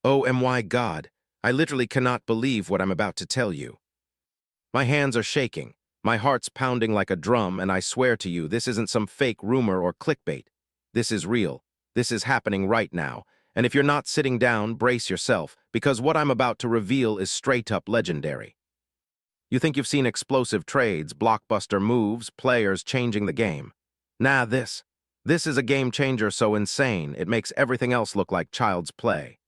Oh my God, I literally cannot believe what I'm about to tell you. My hands are shaking, my heart's pounding like a drum, and I swear to you, this isn't some fake rumor or clickbait. This is real. This is happening right now. And if you're not sitting down, brace yourself, because what I'm about to reveal is straight-up legendary. You think you've seen explosive trades, blockbuster moves, players changing the game. Nah, this is a game changer so insane, it makes everything else look like child's play.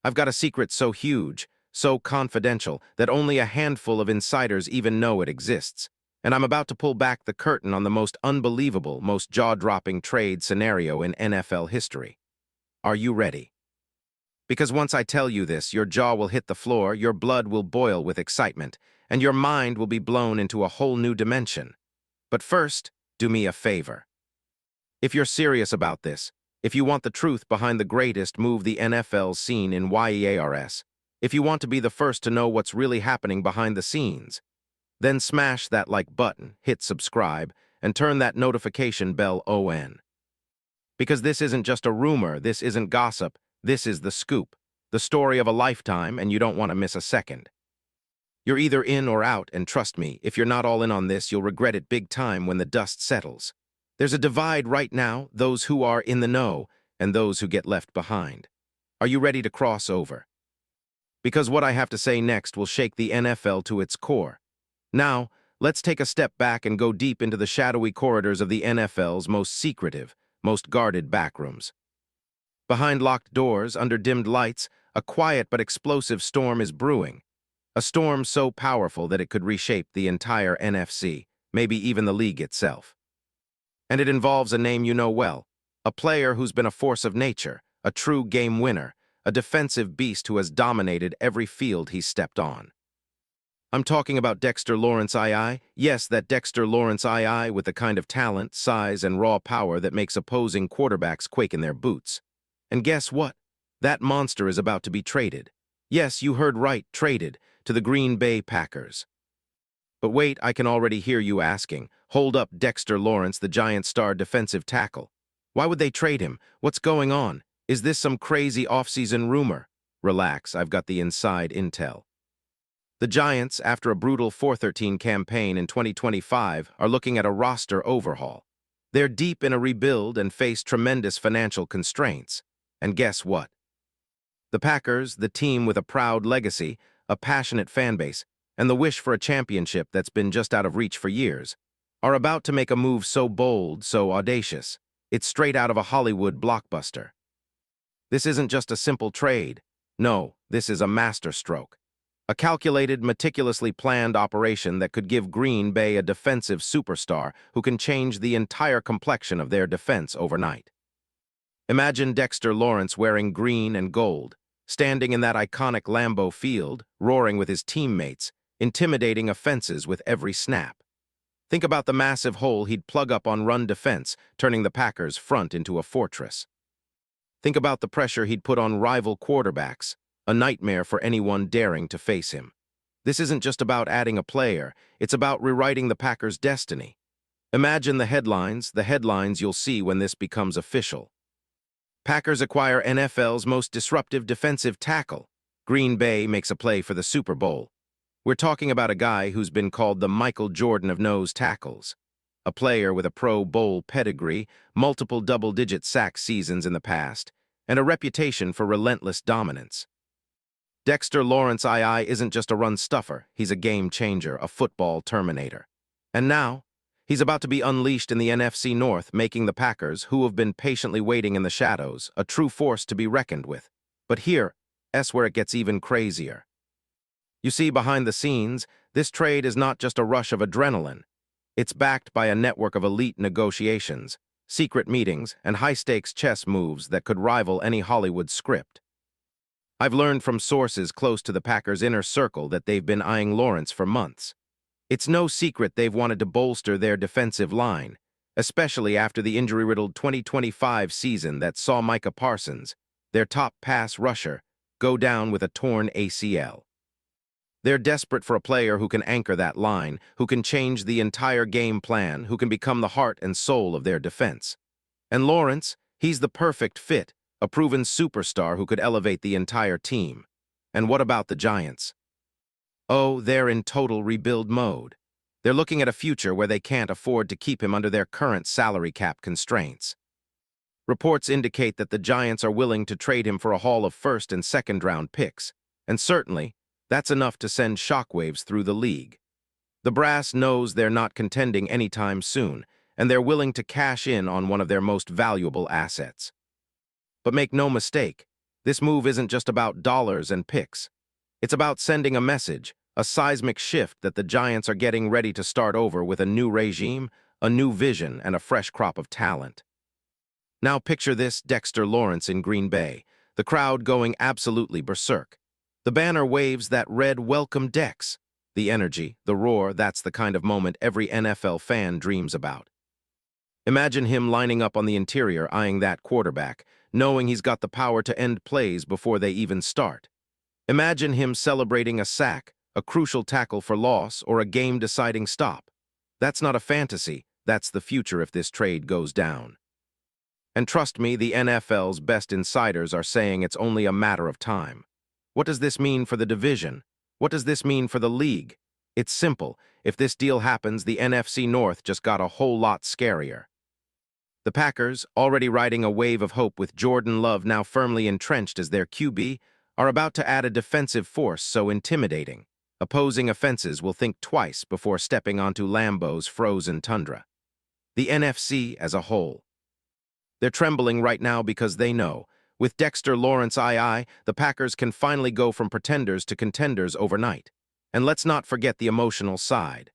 I've got a secret so huge, so confidential, that only a handful of insiders even know it exists. And I'm about to pull back the curtain on the most unbelievable, most jaw-dropping trade scenario in NFL history. Are you ready? Because once I tell you this, your jaw will hit the floor, your blood will boil with excitement, and your mind will be blown into a whole new dimension. But first, do me a favor. If you're serious about this, if you want the truth behind the greatest move the NFL's seen in years, if you want to be the first to know what's really happening behind the scenes, then smash that like button, hit subscribe, and turn that notification bell on. Because this isn't just a rumor, this isn't gossip, this is the scoop, the story of a lifetime, and you don't want to miss a second. You're either in or out, and trust me, if you're not all in on this, you'll regret it big time when the dust settles. There's a divide right now, those who are in the know and those who get left behind. Are you ready to cross over? Because what I have to say next will shake the NFL to its core. Now, let's take a step back and go deep into the shadowy corridors of the NFL's most secretive, most guarded backrooms. Behind locked doors, under dimmed lights, a quiet but explosive storm is brewing. A storm so powerful that it could reshape the entire NFC, maybe even the league itself. And it involves a name you know well, a player who's been a force of nature, a true game winner, a defensive beast who has dominated every field he's stepped on. I'm talking about Dexter Lawrence II. Yes, that Dexter Lawrence II with the kind of talent, size, and raw power that makes opposing quarterbacks quake in their boots. And guess what? That monster is about to be traded. Yes, you heard right, traded to the Green Bay Packers. But wait, I can already hear you asking, hold up Dexter Lawrence, the Giant star defensive tackle. Why would they trade him? What's going on? Is this some crazy off-season rumor? Relax, I've got the inside intel. The Giants, after a brutal 4-13 campaign in 2025, are looking at a roster overhaul. They're deep in a rebuild and face tremendous financial constraints. And guess what? The Packers, the team with a proud legacy, a passionate fanbase, and the wish for a championship that's been just out of reach for years, are about to make a move so bold, so audacious. It's straight out of a Hollywood blockbuster. This isn't just a simple trade. No, this is a masterstroke. A calculated, meticulously planned operation that could give Green Bay a defensive superstar who can change the entire complexion of their defense overnight. Imagine Dexter Lawrence wearing green and gold, standing in that iconic Lambeau Field, roaring with his teammates, intimidating offenses with every snap. Think about the massive hole he'd plug up on run defense, turning the Packers' front into a fortress. Think about the pressure he'd put on rival quarterbacks, a nightmare for anyone daring to face him. This isn't just about adding a player, it's about rewriting the Packers' destiny. Imagine the headlines you'll see when this becomes official. Packers acquire NFL's most disruptive defensive tackle. Green Bay makes a play for the Super Bowl. We're talking about a guy who's been called the Michael Jordan of nose tackles. A player with a Pro Bowl pedigree, multiple double-digit sack seasons in the past, and a reputation for relentless dominance. Dexter Lawrence II isn't just a run stuffer, he's a game changer, a football terminator. And now, he's about to be unleashed in the NFC North, making the Packers, who have been patiently waiting in the shadows, a true force to be reckoned with. But here's where it gets even crazier. You see, behind the scenes, this trade is not just a rush of adrenaline. It's backed by a network of elite negotiations, secret meetings, and high-stakes chess moves that could rival any Hollywood script. I've learned from sources close to the Packers' inner circle that they've been eyeing Lawrence for months. It's no secret they've wanted to bolster their defensive line, especially after the injury-riddled 2025 season that saw Micah Parsons, their top pass rusher, go down with a torn ACL. They're desperate for a player who can anchor that line, who can change the entire game plan, who can become the heart and soul of their defense. And Lawrence, he's the perfect fit, a proven superstar who could elevate the entire team. And what about the Giants? Oh, they're in total rebuild mode. They're looking at a future where they can't afford to keep him under their current salary cap constraints. Reports indicate that the Giants are willing to trade him for a haul of first and second round picks, and certainly, that's enough to send shockwaves through the league. The brass knows they're not contending anytime soon, and they're willing to cash in on one of their most valuable assets. But make no mistake, this move isn't just about dollars and picks. It's about sending a message, a seismic shift that the Giants are getting ready to start over with a new regime, a new vision, and a fresh crop of talent. Now picture this: Dexter Lawrence in Green Bay, the crowd going absolutely berserk. The banner waves that red "Welcome Dex." The energy, the roar, that's the kind of moment every NFL fan dreams about. Imagine him lining up on the interior, eyeing that quarterback, knowing he's got the power to end plays before they even start. Imagine him celebrating a sack, a crucial tackle for loss, or a game-deciding stop. That's not a fantasy, that's the future if this trade goes down. And trust me, the NFL's best insiders are saying it's only a matter of time. What does this mean for the division? What does this mean for the league? It's simple. If this deal happens, the NFC North just got a whole lot scarier. The Packers, already riding a wave of hope with Jordan Love now firmly entrenched as their QB, are about to add a defensive force so intimidating. Opposing offenses will think twice before stepping onto Lambeau's frozen tundra. The NFC as a whole. They're trembling right now because they know, with Dexter Lawrence the Packers can finally go from pretenders to contenders overnight. And let's not forget the emotional side.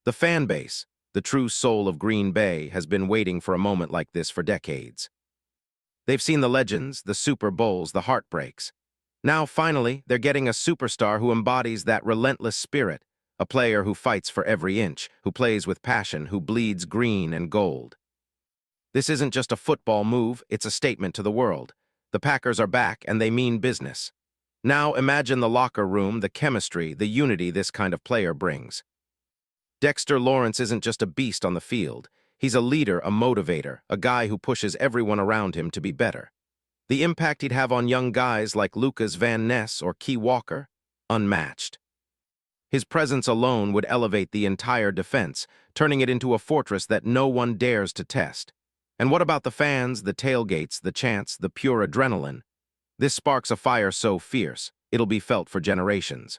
The fan base, the true soul of Green Bay, has been waiting for a moment like this for decades. They've seen the legends, the Super Bowls, the heartbreaks. Now, finally, they're getting a superstar who embodies that relentless spirit, a player who fights for every inch, who plays with passion, who bleeds green and gold. This isn't just a football move, it's a statement to the world. The Packers are back, and they mean business. Now imagine the locker room, the chemistry, the unity this kind of player brings. Dexter Lawrence isn't just a beast on the field. He's a leader, a motivator, a guy who pushes everyone around him to be better. The impact he'd have on young guys like Lucas Van Ness or Key Walker? Unmatched. His presence alone would elevate the entire defense, turning it into a fortress that no one dares to test. And what about the fans, the tailgates, the chants, the pure adrenaline? This sparks a fire so fierce, it'll be felt for generations.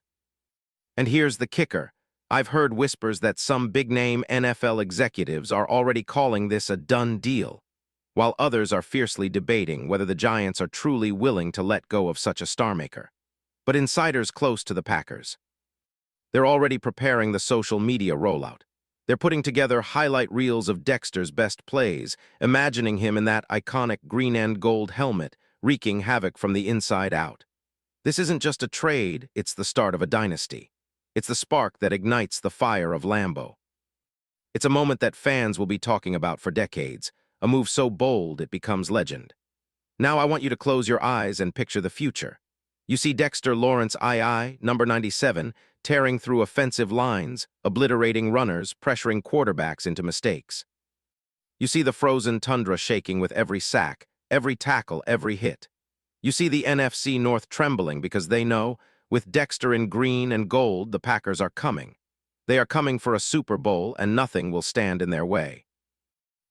And here's the kicker. I've heard whispers that some big-name NFL executives are already calling this a done deal, while others are fiercely debating whether the Giants are truly willing to let go of such a star-maker. But insiders close to the Packers, they're already preparing the social media rollout. They're putting together highlight reels of Dexter's best plays, imagining him in that iconic green and gold helmet, wreaking havoc from the inside out. This isn't just a trade, it's the start of a dynasty. It's the spark that ignites the fire of Lambeau. It's a moment that fans will be talking about for decades, a move so bold it becomes legend. Now I want you to close your eyes and picture the future. You see Dexter Lawrence number 97, tearing through offensive lines, obliterating runners, pressuring quarterbacks into mistakes. You see the frozen tundra shaking with every sack, every tackle, every hit. You see the NFC North trembling because they know, with Dexter in green and gold, the Packers are coming. They are coming for a Super Bowl, and nothing will stand in their way.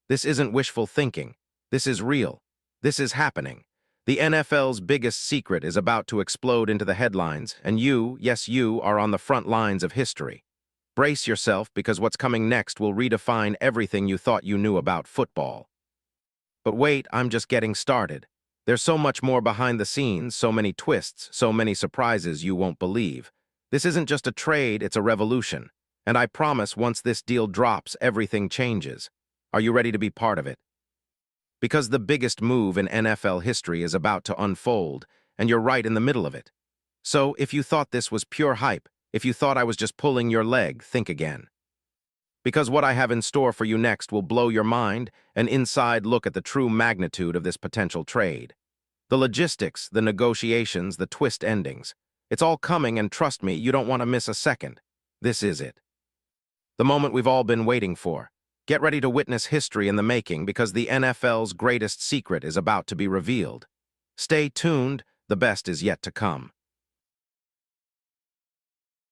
This isn't wishful thinking. This is real. This is happening. The NFL's biggest secret is about to explode into the headlines, and you, yes you, are on the front lines of history. Brace yourself, because what's coming next will redefine everything you thought you knew about football. But wait, I'm just getting started. There's so much more behind the scenes, so many twists, so many surprises you won't believe. This isn't just a trade, it's a revolution. And I promise once this deal drops, everything changes. Are you ready to be part of it? Because the biggest move in NFL history is about to unfold, and you're right in the middle of it. So, if you thought this was pure hype, if you thought I was just pulling your leg, think again. Because what I have in store for you next will blow your mind, an inside look at the true magnitude of this potential trade. The logistics, the negotiations, the twist endings. It's all coming, and trust me, you don't want to miss a second. This is it. The moment we've all been waiting for. Get ready to witness history in the making, because the NFL's greatest secret is about to be revealed. Stay tuned, the best is yet to come.